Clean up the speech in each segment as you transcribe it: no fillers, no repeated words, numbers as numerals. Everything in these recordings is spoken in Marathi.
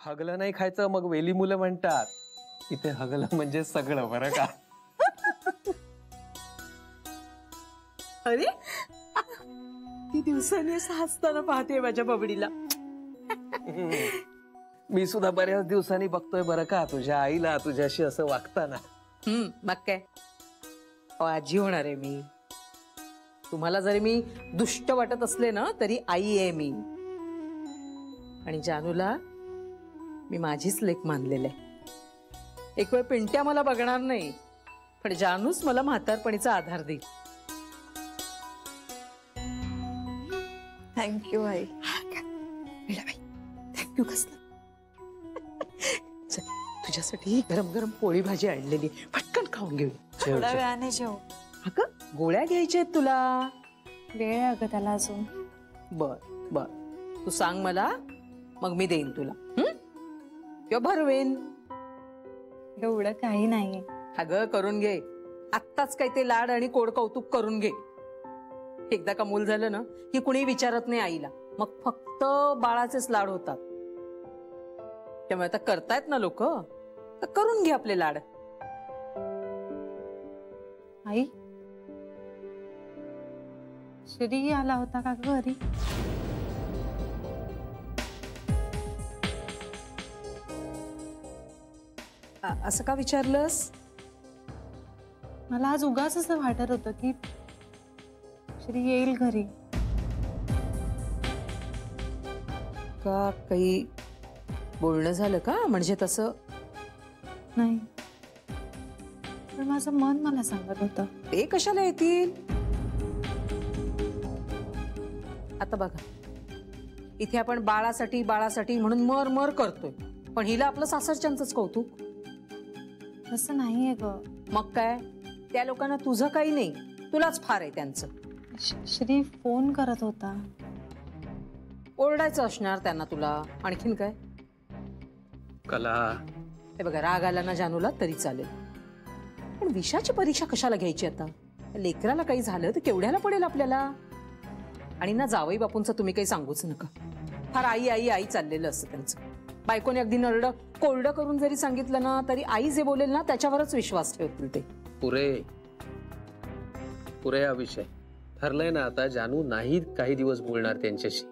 हगलं नाही खायचं मग वेली मुलं म्हणतात इथे हगलं म्हणजे सगळं बरं का. अरे ती दिवसांनी हसताना पाहते माझ्या बबडीला. मी सुद्धा बऱ्याच दिवसांनी बघतोय बरं का तुझ्या आईला तुझ्याशी असं वागताना. मग काय आजी होणार आहे मी. तुम्हाला जरी मी दुष्ट वाटत असले ना तरी आई आहे मी. आणि जानूला मी माझीच लेक मानलेलं आहे. एक वेळ पिंट्या मला बघणार नाही पण जानूच मला म्हातारपणीचा आधार देईल. थँक्यू आई. थँक्यू कसलं. तुझ्यासाठी गरम गरम पोळी भाजी आणलेली पटकन खाऊन घेऊ. थोड्या वेळाने जेव. अगं गोळ्या घ्यायच्या आहेत तुला. वेळ आहे अगं त्याला अजून. बर बर तू सांग मला मग मी देईन तुला किंवा भरवेन. एवढं काही नाही. अगं करून घे आत्ताच काय ते लाड आणि कोड कौतुक करून घे. एकदा का मूल झालं ना की कुणी विचारत नाही आईला. मग फक्त बाळाचेच लाड होतात. त्यामुळे आता करतायत ना लोक तर करून घे आपले लाड. आई श्री आला होता का घरी? असं का विचारलंस? मला आज उगाच असं वाटत होतं की श्री येईल घरी. का काही बोलणं झालं का म्हणजे तसं? नाही पण माझं मन मला सांगत होतं. ते कशाला येतील? आता बघा इथे आपण बाळासाठी बाळासाठी म्हणून मर मर करतोय पण हिला आपलं सासरच्यांचंच कौतुक. असं नाहीये ग. मग काय त्या लोकांना तुझं काही नाही तुलाच फार आहे त्यांचं. श्री फोन करत होता. ओरडायचं असणार त्यांना तुला. आणखीन काय? कला हे बघा राग आला ना जानूला तरी चालेल पण विषाची परीक्षा कशाला घ्यायची आता? लेकराला काही झालं तर केवढ्याला पडेल आपल्याला. आणि ना जावई बापूंचं तुम्ही काही सांगूच नका. फार आई आई आई चाललेलं असतं त्यांचं. बायकोने अगदी नरडं कोरडं करून जरी सांगितलं ना तरी आई जे बोलेल ना त्याच्यावरच विश्वास ठेवतील ते. पुरे हा विषय ठरलाय ना आता. जानू नाही काही दिवस बोलणार त्यांच्याशी.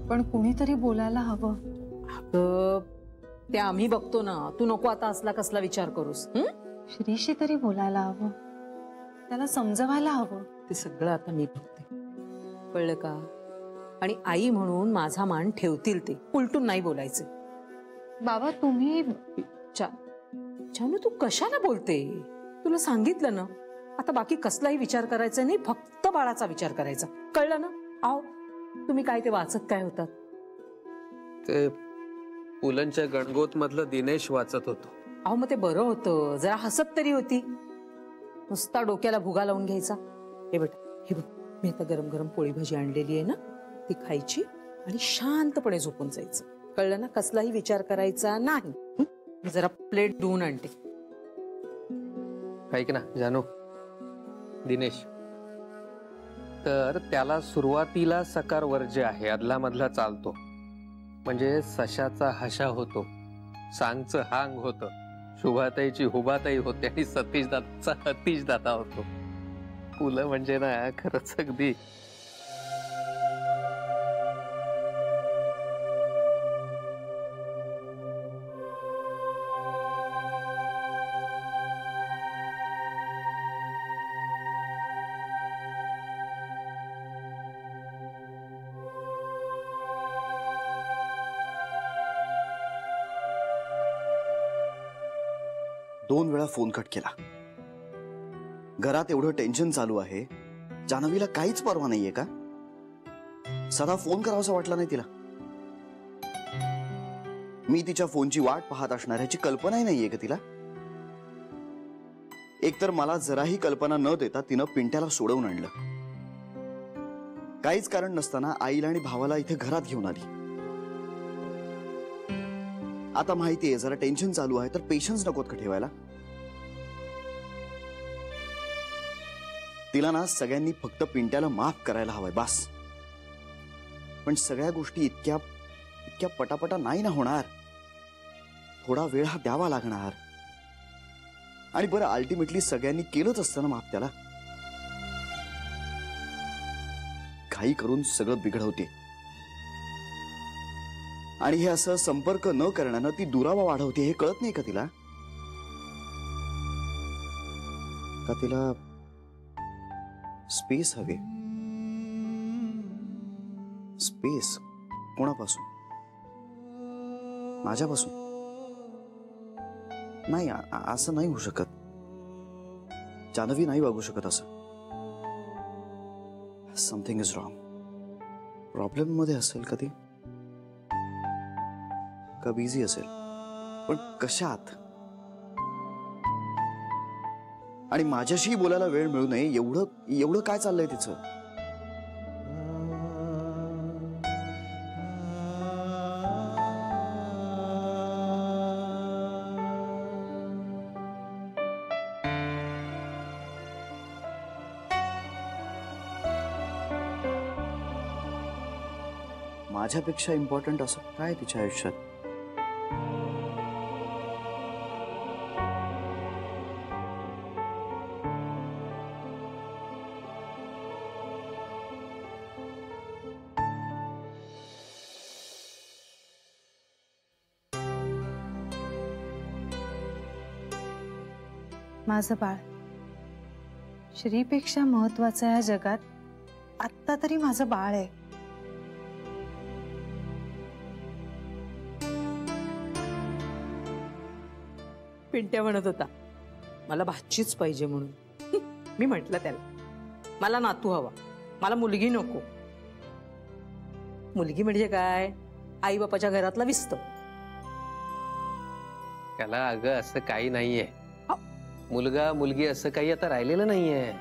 पण कुणीतरी बोलायला हवं. ते आम्ही बघतो ना. तू नको आता असला कसला विचार करूस. श्रीशी तरी बोलायला हवं. त्याला समजवायला हवं. ते सगळं आता मी बघते कळलं का. आणि आई म्हणून माझा मान ठेवतील ते. उलटून नाही बोलायचे. बाबा तुम्ही जानू तू कशाला बोलते? तुला सांगितलं ना आता बाकी कसलाही विचार करायचा नाही फक्त बाळाचा विचार करायचा. कळलं ना? आहो तुम्ही काय ते वाचत काय होतात? ते पुलंच्या गणगोत मधलं दिनेश वाचत होतो. अहो मग ते बरं होतं जरा हसत तरी होती. नुसता डोक्याला भुगा लावून घ्यायचा. हे बेटा हे बघ मी आता गरम गरम पोळी भाजी आणलेली आहे ना ती खायची आणि शांतपणे झोपून जायचं. कळलं ना? कसलाही विचार करायचा नाही. जरा प्लेट धुवून आणते. ऐक ना जानू दिनेश तर त्याला सुरुवातीला सकार वर्ज्य आहे. अदला मधला चालतो म्हणजे सशाचा हशा होतो. सांगचं हांग होतं. शुभाताईची हुबाताई होते आणि सतीश दादाचा हतीश दादा होतो. फुलं म्हणजे ना खरंच अगदी. दोन वेळा फोन कट केला. घरात एवढं टेन्शन चालू आहे. जान्हवीला काहीच परवा नाहीये का? सदा फोन करावासा वाटला नाही तिला? मी तिच्या फोनची वाट पाहत असणार ह्याची कल्पनाही नाहीये का तिला? एकतर मला जराही कल्पना न देता तिनं पिंट्याला सोडवून आणलं. काहीच कारण नसताना आईला आणि भावाला इथे घरात घेऊन आली. आता माहितीये जरा टेन्शन चालू आहे तर पेशन्स नकोत का ठेवायला? तिला ना सगळ्यांनी फक्त पिंट्याला माफ करायला हवंय बास. पण सगळ्या गोष्टी इतक्या इतक्या पटापटा नाही ना होणार. थोडा वेळ हा द्यावा लागणार. आणि बरं अल्टिमेटली सगळ्यांनी केलंच असतं ना माफ त्याला. घाई करून सगळं बिघडवते. आणि हे असं संपर्क न करण्यानं ती दुरावा वाढवते हे कळत नाही का तिला? का तिला स्पेस हवे? स्पेस कोणापासून? माझ्यापासून? नाही, असं नाही होऊ शकत. जान्हवी नाही वागू शकत असं. Something is wrong. प्रॉब्लेम मध्ये असेल कधी, का बिझी असेल, पण कशात? आणि माझ्याशी बोलायला वेळ मिळू नये एवढं काय चाललंय तिचं? माझ्यापेक्षा इम्पॉर्टंट असं काय तिच्या आयुष्यात? माझं बाळ श्रीपेक्षा महत्वाचं या जगात आत्ता तरी माझं बाळ आहे. पिंट्या म्हणत होता मला भाचीच पाहिजे म्हणून. मी म्हटलं त्याला मला नातू हवा, मला मुलगी नको. मुलगी म्हणजे काय? आई बापाच्या घरातला विस्त. त्याला अगं असं काही नाहीये. मुलगा मुलगी असं काही आता राहिलेलं नाहीये.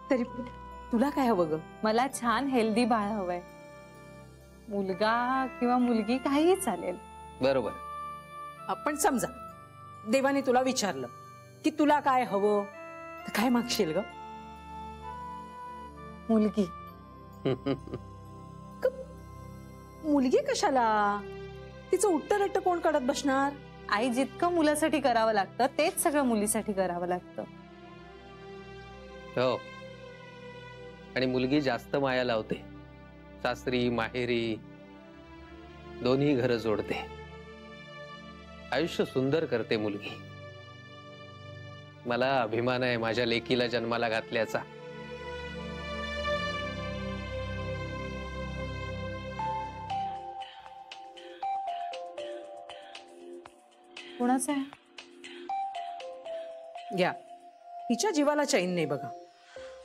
तरी तुला काय हवं ग? मला छान हेल्दी बाळ हवंय. मुलगा किंवा मुलगी काहीही चालेल. बरोबर. आपण समजा देवाने तुला विचारलं की तुला काय हवं, तर काय मागशील ग? मुलगी. मुलगी कशाला? तिचं उट्ट कोण काढत बसणार? आई जितकं मुलासाठी करावं लागतं तेच सगळं मुलीसाठी करावं लागतं. हो. आणि मुलगी जास्त माया लावते. सासरी माहेरी दोन्ही घरं जोडते. आयुष्य सुंदर करते मुलगी. मला अभिमान आहे माझ्या लेकीला जन्माला घातल्याचा. कोणाचं आहे? घ्या. हिच्या जीवाला चैन नाही बघा.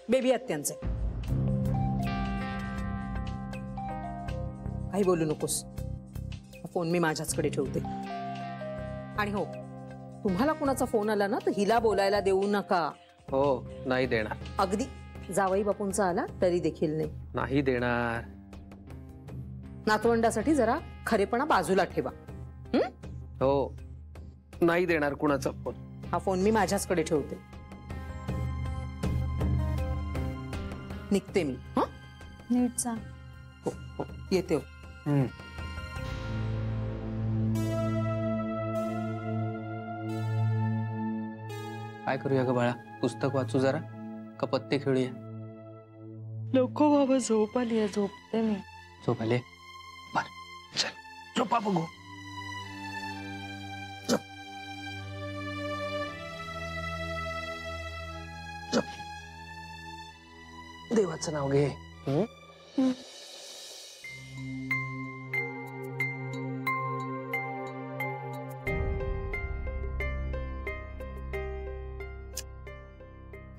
बेबी आत्यांचे. काही बोलू नकोस. फोन मी माझ्याचकडे ठेवते. आणि हो, तुम्हाला कोणाचा फोन आला ना तर हिला बोलायला देऊ नका. हो, नाही देणार. अगदी जावई बापूंचा आला तरी देखील नाही. नाही देणार. नातवंडासाठी जरा खरेपणा बाजूला ठेवा. हो, नाही देणार कुणाचा फोन. हा फोन मी माझ्याचकडे ठेवते. निघते मी. हा, नीट जा. हो हो, येते हो. काय करूया ग बाळा? पुस्तक वाचू जरा का पत्ते खेळूया? नको बाबा, झोप आली. झोपते मी. झोप आले? बर, चल झोपा बघू. झोप. झोप. देवाचं नाव घे.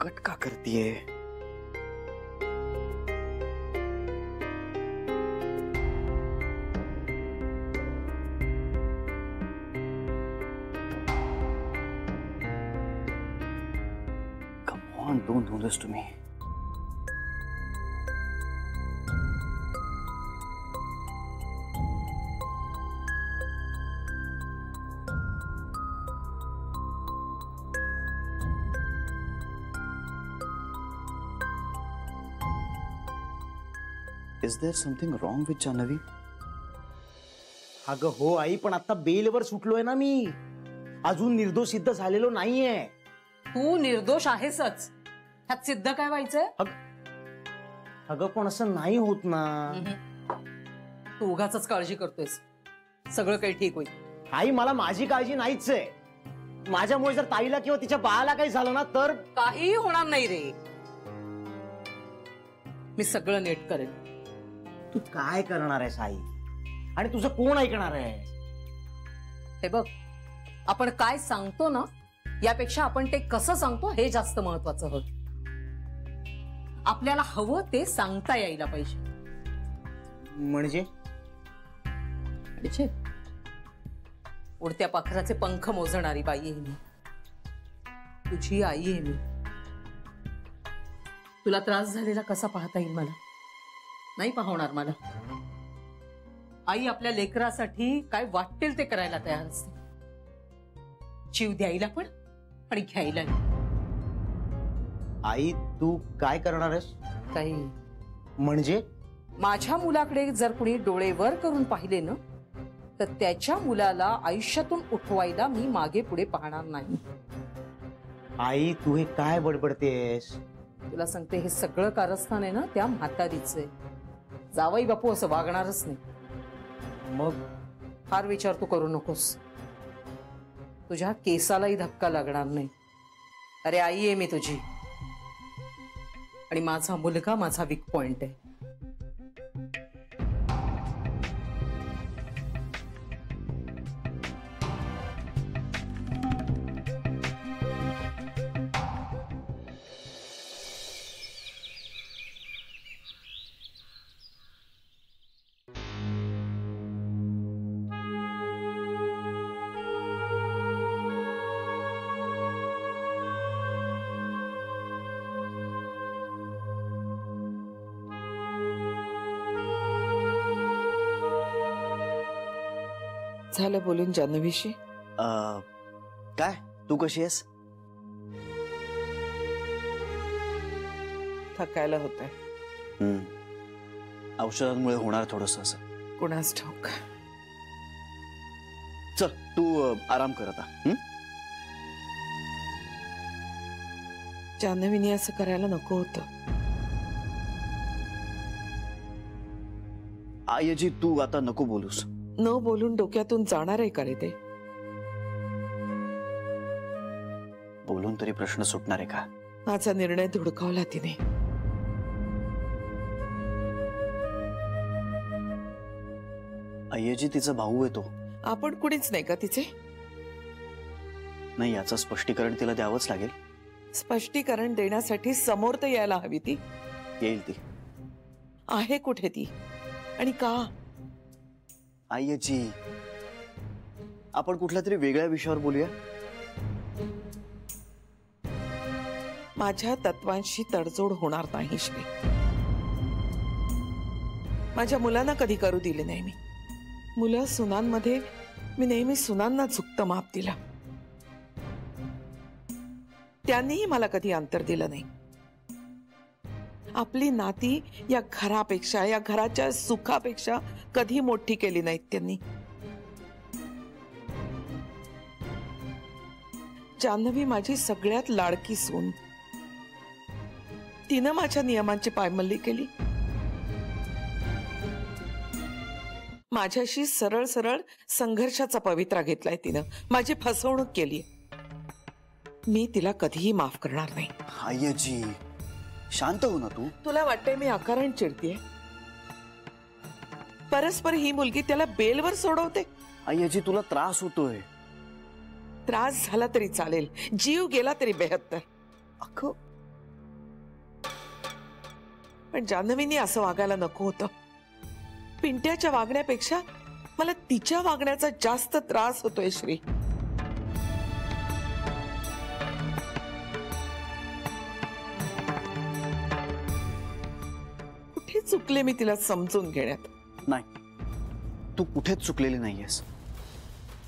कट का करतीये? Come on, don't do this to me. Is there something wrong with Jahnavi? अगं हो आई, पण आता बेलवर सुटलोय ना मी, अजून निर्दोष सिद्ध झालेलो नाहीये. तू निर्दोष आहेसच, ह्यात सिद्ध काय व्हायचंय? अगं पण असं नाही होत ना. तू उगाच काळजी करतोयस. सगळं काही ठीक होईल. आई मला माझी काळजी नाहीच आहे. माझ्यामुळे जर ताईला किंवा तिच्या बाळाला काही झालं ना तर काही होणार नाही रे. मी सगळं नीट करेन. तू काय करणार आहेस आई, आणि तुझं कोण ऐकणार आहे? हे बघ, आपण काय सांगतो ना यापेक्षा आपण ते कसं सांगतो हे जास्त महत्वाचं होत. आपल्याला हवं ते सांगता यायला पाहिजे. म्हणजे उडत्या पाखराचे पंख मोजणारी बाई आहे मी. तुझी आई आहे मी. तुला त्रास झालेला कसा पाहता येईल मला? नाही पाहणार मला. आई आपल्या लेकरासाठी काय वाटेल ते करायला तयार असते. जीव द्यायला पण आणि घ्यायला. आई तू काय करणार आहेस? काही म्हणजे माझ्या मुलाकडे जर कुणी डोळे वर करून पाहिले ना तर त्याच्या मुलाला आयुष्यातून उठवायला मी मागे पुढे पाहणार नाही. आई तू हे काय बडबडतेस? तुला सांगते, हे सगळं कारस्थान आहे ना त्या म्हातारीचे. जावई बापू असं वागणारच नाही. मग फार विचार तू करू नकोस. तुझ्या केसालाही धक्का लागणार नाही. अरे आई आहे मी तुझी, आणि माझा मुलगा माझा वीक पॉइंट आहे. झालं बोलून जान्हवीशी? काय तू कशी आहेस? थकायला होतंय. औषधांमुळे होणार थोडस असं. कुणास ठाऊक. चल तू आराम कर आता. जान्हवीने असं करायला नको होतं. आईजी तू आता नको बोलूस. न बोलून डोक्यातून जाणार आहे का रे ते? बोलून तरी प्रश्न सुटणार आहे का? माझा निर्णय धुडकावला तिने. आईजी तिचा भाऊ आहे तो. आपण कुणीच नाही का तिचे? नाही, याचं स्पष्टीकरण तिला द्यावंच लागेल. स्पष्टीकरण देण्यासाठी समोर तर यायला हवी ती. येईल ती. आहे कुठे ती आणि का? आईजी आपण कुठल्या तरी वेगळ्या विषयावर बोलूया. माझ्या तत्वांशी तडजोड होणार नाही श्री. माझ्या मुलांना कधी करू दिले नाही मी. मुलं सुनांमध्ये मी नेहमी सुनांना झुकतं माप दिला. त्यांनीही मला कधी अंतर दिलं नाही. आपली नाती या घरापेक्षा, या घराच्या सुखापेक्षा कधी मोठी केली नाहीत त्यांनी. जान्हवी माझी सगळ्यात लाडकी सून. तिनं माझ्या नियमांची पायमल्ली केली. माझ्याशी सरळ सरळ संघर्षाचा पवित्रा घेतलाय तिनं. माझी फसवणूक केली. मी तिला कधीही माफ करणार नाही. आईजी शांत हो ना तू. तुला वाटतंय मी अकारण चिडतीये? परस्पर ही मुलगी त्याला बेलवर सोडवते. आईजी तुला त्रास होतोय. त्रास झाला तरी चालेल, जीव गेला तरी बेहत्तर. अख्खं पण जान्हवीने असं वागायला नको होतं. पिंट्याच्या वागण्यापेक्षा मला तिच्या वागण्याचा जास्त त्रास होतोय श्री. कुठे चुकले मी तिला समजून घेण्यात? नाही, तू कुठेच चुकलेली नाहीयेस.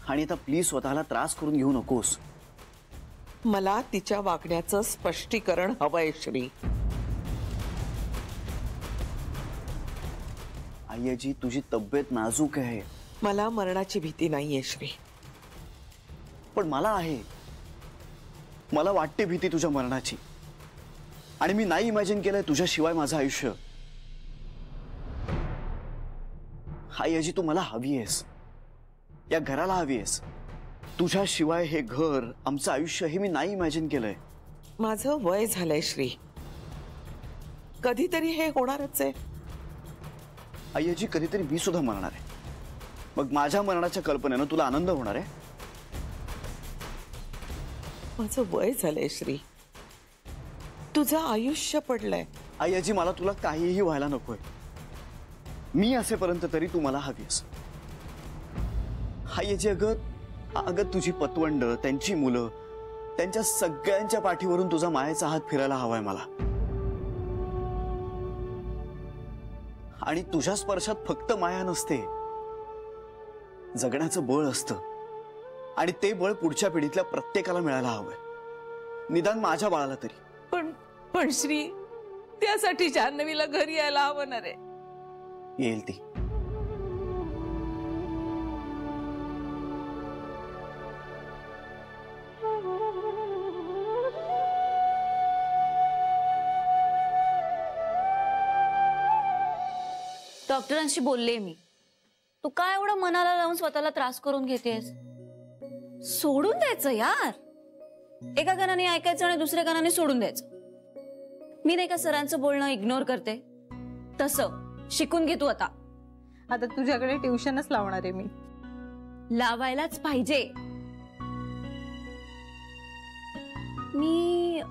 आणि आता प्लीज स्वतःला त्रास करून घेऊ नकोस. मला तिच्या वागण्याचं स्पष्टीकरण हवंय श्री. आईजी तुझी तब्येत नाजूक आहे. मला मरणाची भीती नाहीये श्री. पण मला आहे. मला वाटते भीती तुझ्या मरणाची. आणि मी नाही इमॅजिन केलंय तुझ्याशिवाय माझं आयुष्य. आई आजी, तू मला हवी आहेस, या घराला हवी आहेस. तुझ्याशिवाय हे घर, आमचं आयुष्य, हे मी नाही इमॅजिन केलंय. माझं वय झालंय श्री, कधीतरी हे होणारच आहे. आई आजी, कधीतरी मी सुद्धा मरणार आहे. मग माझ्या मरणाच्या कल्पनेनं तुला आनंद होणार आहे? माझं वय झालंय श्री, तुझं आयुष्य पडलंय. आई आजी, मला तुला काहीही व्हायला नकोय. मी असेपर्यंत तरी तू मला हवीस. आई आजी, अगं तुझी पतवंड, त्यांची मुलं, त्यांच्या सगळ्यांच्या पाठीवरून तुझा मायेचा हात फिरायला हवाय मला. आणि तुझ्या स्पर्शात फक्त माया नसते, जगण्याचं बळ असतं. आणि ते बळ पुढच्या पिढीतल्या प्रत्येकाला मिळायला हवंय, निदान माझ्या बाळाला तरी. पण श्री, त्यासाठी जान्हवीला घरी यायला हवं ना रे. येईल ती. डॉक्टरांशी बोलले मी. तू काय एवढं मनाला लावून स्वतःला त्रास करून घेतेस? सोडून द्यायचं यार. एका कानाने ऐकायचं आणि दुसऱ्या कानाने सोडून द्यायचं. मी नाही का सरांचं बोलणं इग्नोर करते, तसं शिकून घे तू आता. आता तुझ्याकडे ट्युशनच लावणार आहे मी. लावायलाच पाहिजे. मी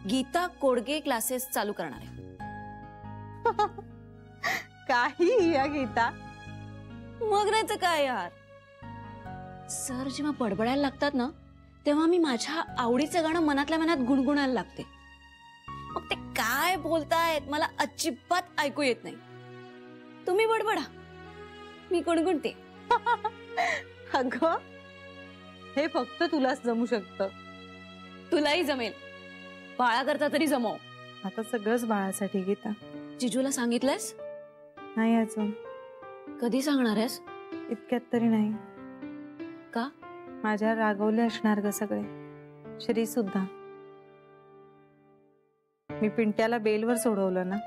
गीता कोडगे क्लासेस चालू करणार आहे. काही या गीता, मग नाही तर काय यार. सर जेव्हा बडबडायला लागतात ना, तेव्हा मी माझ्या आवडीचं गाणं मनातल्या मनात गुणगुणायला लागते. मग ते काय बोलतायत मला अजिबात ऐकू येत नाही. तुम्ही बडबडा, मी गुणगुणते. अगं हे फक्त तुलाच जमू शकतं. तुलाही जमेल, बाळा करता तरी जमव. आता सगळंच बाळासाठी गीता. जिजूला सांगितलंयस? नाही अजून. कधी सांगणार आहेस? इतक्यात तरी नाही. का? माझ्या रागवले असणार ग सगळे, श्री सुद्धा. मी पिंट्याला बेलवर सोडवलं ना,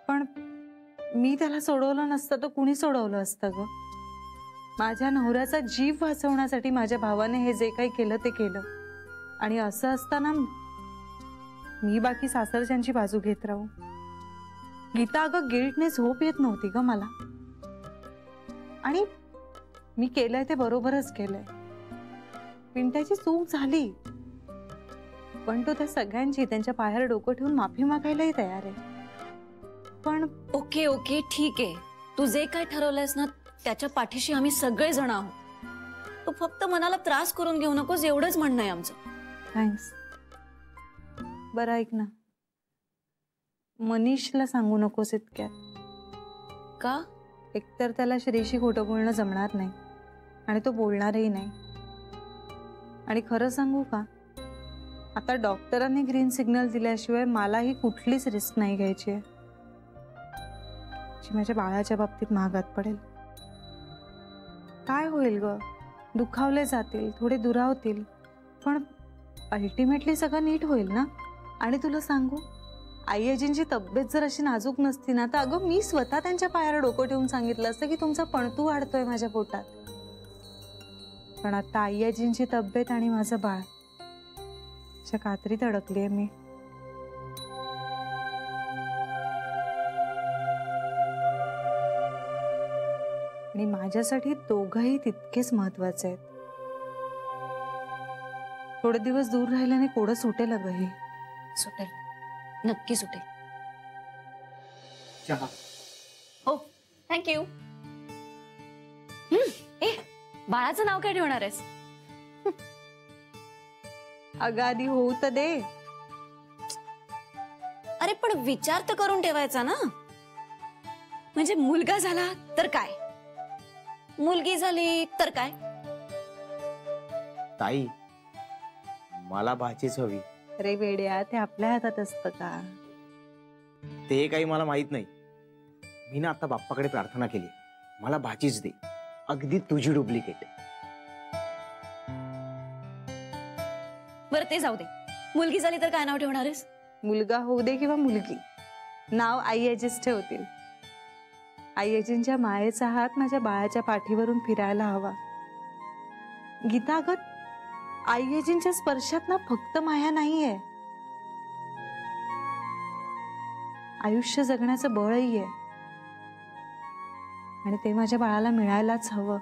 पण मी त्याला सोडवलं नसतं तर कुणी सोडवलं असतं ग? माझ्या नवऱ्याचा जीव वाचवण्यासाठी माझ्या भावाने हे जे काही केलं ते केलं. आणि असं असताना मी बाकी सासरच्यांची बाजू घेत राहू? गीता, अगं गिल्टने झोप येत नव्हती ग मला. आणि मी केलंय ते बरोबरच केलंय. पिंट्याची चूक झाली, पण तो त्या सगळ्यांची त्यांच्या पायावर डोकं ठेवून माफी मागायलाही तयार आहे. पण ओके ओके ठीक आहे, तू जे काय ठरवलंयस ना त्याच्या पाठीशी आम्ही सगळे जण आहोत. तू फक्त मनाला त्रास करून घेऊ नकोस, एवढंच म्हणणं आहे आमचं. थँक्स. बरं ऐक ना, मनीषला सांगू नकोस इतक्यात. का? एकतर त्याला श्रीशी खोटं बोलणं जमणार नाही आणि तो बोलणारही नाही. आणि खरं सांगू का, आता डॉक्टरांनी ग्रीन सिग्नल दिल्याशिवाय मलाही कुठलीच रिस्क नाही घ्यायची आहे, जी माझ्या बाळाच्या बाबतीत महागात पडेल. काय होईल ग, दुखावले जातील, थोडे दुरावतील, पण अल्टिमेटली सगळं नीट होईल ना. आणि तुला सांगू, आई आजींची तब्येत जर अशी नाजूक नसती ना, तर अगं मी स्वतः त्यांच्या पायावर डोकं ठेवून सांगितलं असतं की तुमचा पणतू वाढतोय माझ्या पोटात. पण आता आई आजींची तब्येत आणि माझं बाळ अशा कात्रीत अडकलीये मी. आणि माझ्यासाठी दोघंही तितकेच महत्वाचे आहेत. थोडे दिवस दूर राहिल्याने कोडं सुटेल अगं हे. सुटेल, नक्की सुटेल. चहा. हो, थँक्यू. ए, बाळाचं नाव काय ठेवणार आहेस? अगं आधी होऊ तर दे. अरे पण विचार तर करून ठेवायचा ना. म्हणजे मुलगा झाला तर काय, मुलगी झाली तर काय. ताई, मला भाचीच हवी. अरे वेड्या, ते आपल्या हातात असतं का? ते काही मला माहित नाही. मी ना आता बाप्पाकडे प्रार्थना केली, मला भाचीच दे, अगदी तुझी डुप्लिकेट. बरं ते जाऊ दे, मुलगी झाली तर काय नाव ठेवणार आहेस? मुलगा होऊ दे किंवा मुलगी, नाव आई आजीच ठेवतील. आई आजींच्या मायेचा हात माझ्या बाळाच्या पाठीवरून फिरायला हवा. गीता, अगं आई आजींच्या स्पर्शात ना फक्त माया नाहीये, आयुष्य जगण्याचं बळही आहे. आणि ते माझ्या बाळाला मिळायलाच हवं.